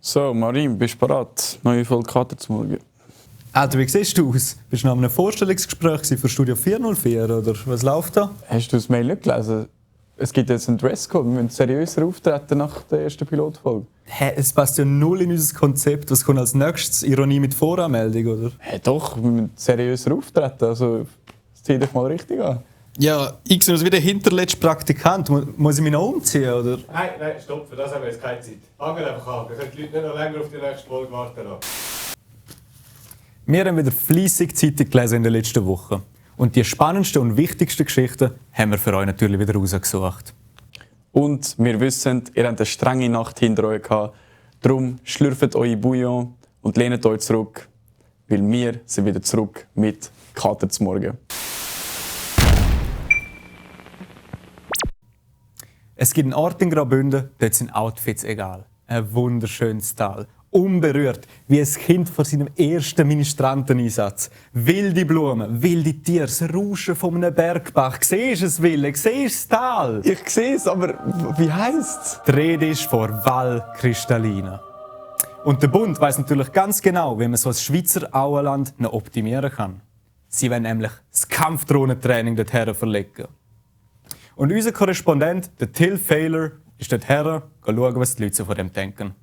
So, Marin, bist du bereit? Neue Folge Kater zum Morgen. Alter, wie siehst du aus? Bist du noch in einem Vorstellungsgespräch für Studio 404 oder was läuft da? Hast du das Mail nicht gelesen? Es gibt jetzt einen Dresscode, wir müssen seriöser auftreten nach der ersten Pilotfolge. Hä, es passt ja null in unser Konzept. Was kommt als nächstes? Ironie mit Voranmeldung, oder? Hä, doch, wir müssen seriöser auftreten. Also, zieh dich mal richtig an. Ja, ich sehe aus wie der hinterletzte Praktikant. Muss ich mich noch umziehen, oder? Nein, stopp, für das haben wir jetzt keine Zeit. Fangen einfach an. Wir können die Leute nicht noch länger auf die nächste Folge warten lassen. Wir haben wieder fleissig Zeitung gelesen in der letzten Woche. Und die spannendsten und wichtigsten Geschichten haben wir für euch natürlich wieder rausgesucht. Und wir wissen, ihr habt eine strenge Nacht hinter euch gehabt. Darum schlürft eure Bouillon und lehnt euch zurück, weil wir sind wieder zurück mit Kater zum Morgen. Es gibt einen Ort in Graubünden, dort sind Outfits egal. Ein wunderschönes Tal. Unberührt, wie ein Kind vor seinem ersten Ministranteneinsatz. Wilde Blumen, wilde Tiere, das Rauschen von einem Bergbach. Siehst du es, Wille? Siehst du das Tal? Ich sehe es, aber wie heisst es? Die Rede ist von Val Cristallina. Und der Bund weiss natürlich ganz genau, wie man so ein Schweizer Auenland noch optimieren kann. Sie wollen nämlich das Kampfdrohnentraining dorthin verlegen. Und unser Korrespondent, der Till Fehler, ist dorthin schauen, was die Leute so von dem denken.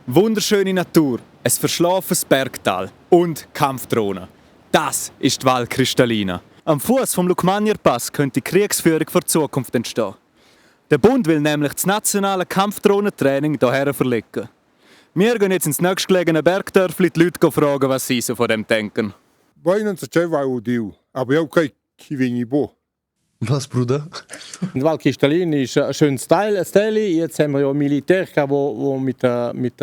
Wunderschöne Natur, ein verschlafenes Bergtal und Kampfdrohnen. Das ist die Val Cristallina. Am Fuß vom Lukmanierpass könnte die Kriegsführung für die Zukunft entstehen. Der Bund will nämlich das nationale Kampfdrohnentraining hierher verlegen. Wir gehen jetzt ins nächstgelegene Bergdörfli die Leute fragen, was sie so von dem denken. Vai non c'è o Dio, aber auch kein Kiwini-Bo. Was, Bruder? Die Val Cristallina ist ein schönes Teil. Jetzt haben wir ja Militär, die mit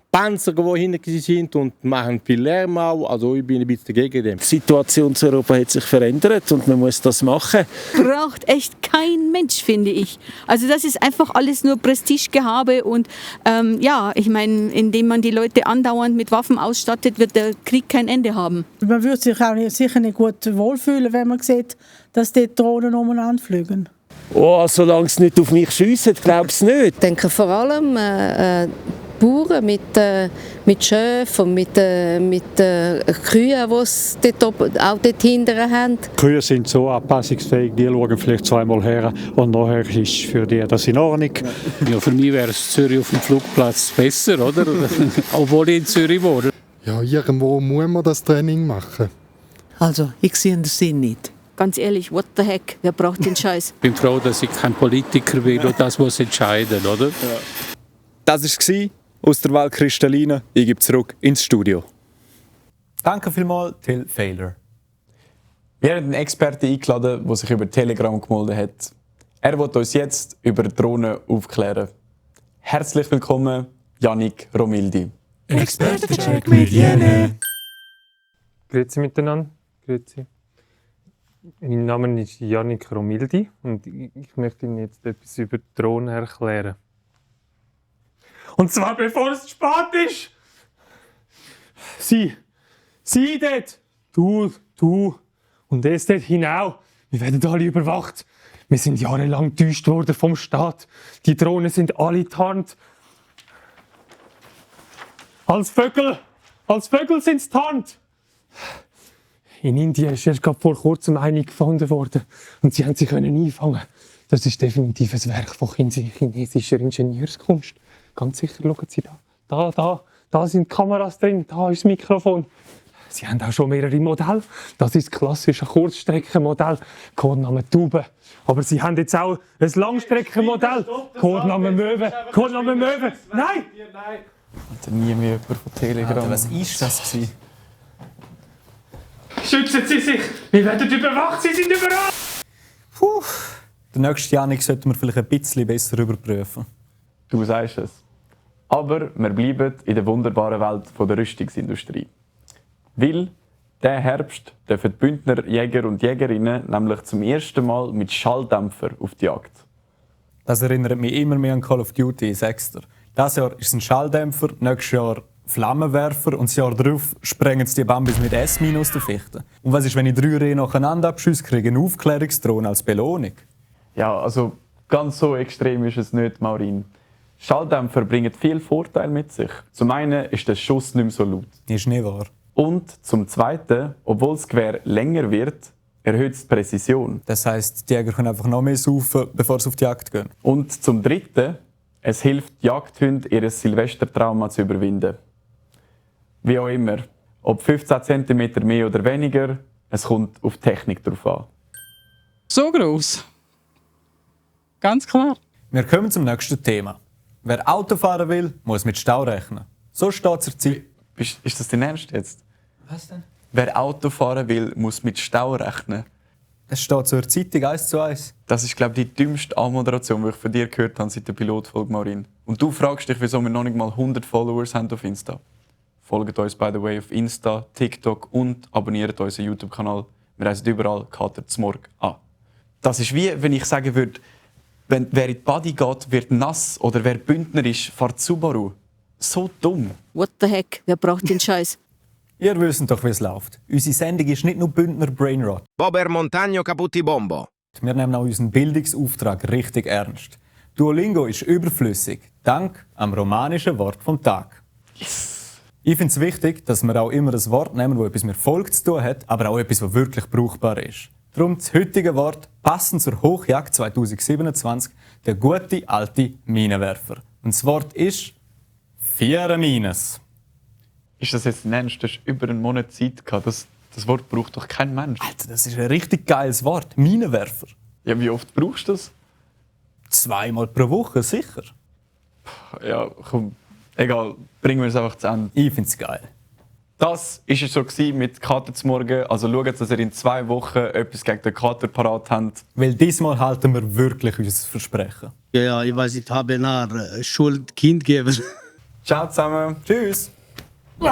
Panzer hinten sind und machen viel Lärm auch. Also ich bin ein bisschen dagegen dem. Die Situation in Europa hat sich verändert und man muss das machen. Braucht echt kein Mensch, finde ich. Also das ist einfach alles nur Prestigegehabe und ich meine, indem man die Leute andauernd mit Waffen ausstattet, wird der Krieg kein Ende haben. Man würde sich auch sicher nicht gut wohlfühlen, wenn man sieht, dass die Drohnen umeinander fliegen. Oh, solange sie nicht auf mich schiessen, glaube ich nicht. Ich denke vor allem Bauern mit Schöfen und mit Kühen, die es auch dort hinten haben. Die Kühe sind so anpassungsfähig, die schauen vielleicht zweimal her und nachher ist für die das in Ordnung. Ja, für mich wäre es Zürich auf dem Flugplatz besser, oder? Obwohl ich in Zürich wohne. Ja, irgendwo muss man das Training machen. Also, ich sehe den Sinn nicht. Ganz ehrlich, what the heck, wer braucht den Scheiß? Ich bin froh, dass ich kein Politiker bin und das muss entscheiden, oder? Ja. Das war aus der Val Cristallina. Ich gebe zurück ins Studio. Danke vielmals, Till Fehler. Wir haben einen Experten eingeladen, der sich über Telegram gemeldet hat. Er wird uns jetzt über Drohnen aufklären. Herzlich willkommen, Yannick Romildi. Expertencheck mit Jene. Grüezi miteinander. Grüezi. Mein Name ist Yannick Romildi und ich möchte Ihnen jetzt etwas über Drohnen erklären. Und zwar bevor es zu spät ist! Sie dort! Du und es dort hinaus! Wir werden alle überwacht. Wir sind jahrelang getäuscht worden vom Staat. Die Drohnen sind alle getarnt. Als Vögel sind sie getarnt. In Indien ist erst vor kurzem eine gefunden worden und sie haben sie einfangen. Das ist definitiv ein Werk von chinesischer Ingenieurskunst. Ganz sicher, schauen Sie da sind Kameras drin, da ist das Mikrofon. Sie haben auch schon mehrere Modelle. Das ist das klassische Kurzstreckenmodell, Codename Taube. Aber Sie haben jetzt auch ein Langstreckenmodell, Codename Möwe. Codename Möwe. Nein! Hat nie mehr jemand von Telegram. Alter, was war das? Schützen Sie sich! Wir werden überwacht, Sie sind überall! Puh. Den nächsten Janik sollten wir vielleicht ein bisschen besser überprüfen. Du sagst es. Aber wir bleiben in der wunderbaren Welt der Rüstungsindustrie. Weil diesen Herbst dürfen die Bündner Jäger und Jägerinnen nämlich zum ersten Mal mit Schalldämpfer auf die Jagd. Das erinnert mich immer mehr an Call of Duty, ich sag's dir. Dieses Jahr ist es ein Schalldämpfer, nächstes Jahr Flammenwerfer und das Jahr darauf sprengen sie die Bambis mit S- aus der Fichte. Und was ist, wenn ich 3 Rehe nacheinander abschüsse, kriege eine Aufklärungsdrohne als Belohnung? Ja, also ganz so extrem ist es nicht, Maureen. Schalldämpfer bringen viele Vorteile mit sich. Zum einen ist der Schuss nicht mehr so laut. Ist nicht wahr. Und zum Zweiten, obwohl das Gewehr länger wird, erhöht es die Präzision. Das heisst, die Jäger können einfach noch mehr saufen, bevor sie auf die Jagd gehen. Und zum Dritten, es hilft Jagdhunden, ihr Silvestertrauma zu überwinden. Wie auch immer, ob 15 cm mehr oder weniger, es kommt auf die Technik drauf an. So gross. Ganz klar. Wir kommen zum nächsten Thema. Wer Auto fahren will, muss mit Stau rechnen. So steht zur Zeit. Ist das dein Ernst jetzt? Was denn? Wer Auto fahren will, muss mit Stau rechnen. Es steht zur Zeitung 1:1. Das ist, glaube ich, die dümmste Anmoderation, die ich von dir gehört habe seit der Pilotfolge, Marin. Und du fragst dich, wieso wir noch nicht mal 100 Followers haben auf Insta. Folgt uns, by the way, auf Insta, TikTok und abonniert unseren YouTube-Kanal. Wir heißen überall Kater z'Morg an. Das ist wie, wenn ich sagen würde, wer in die Body geht, wird nass. Oder wer Bündner ist, fährt Subaru. So dumm. What the heck? Wer braucht den Scheiß? Ihr wisst doch, wie es läuft. Unsere Sendung ist nicht nur Bündner Brainrot. Bober Montagno Caputi Bombo. Wir nehmen auch unseren Bildungsauftrag richtig ernst. Duolingo ist überflüssig, dank am romanischen Wort vom Tag. Yes. Ich finde es wichtig, dass wir auch immer ein Wort nehmen, das etwas mit Volk zu tun hat, aber auch etwas, das wirklich brauchbar ist. Darum das heutige Wort, passend zur Hochjagd 2027, der gute alte Minenwerfer. Und das Wort ist 4 Mines. Ist das jetzt ein Ernst? Du hast über einen Monat Zeit gehabt. Das Wort braucht doch kein Mensch. Alter, das ist ein richtig geiles Wort. Minenwerfer. Ja, wie oft brauchst du das? 2-mal pro Woche, sicher. Ja, komm. Egal, bringen wir es einfach zu Ende. Ich finde es geil. Das war es so mit Kater zum Morgen. Also schaut, dass ihr in 2 Wochen etwas gegen den Kater parat habt. Weil diesmal halten wir wirklich unser Versprechen. Ja, ich weiß, ich habe eine Schuld Kind gegeben. Ciao zusammen. Tschüss. Oh,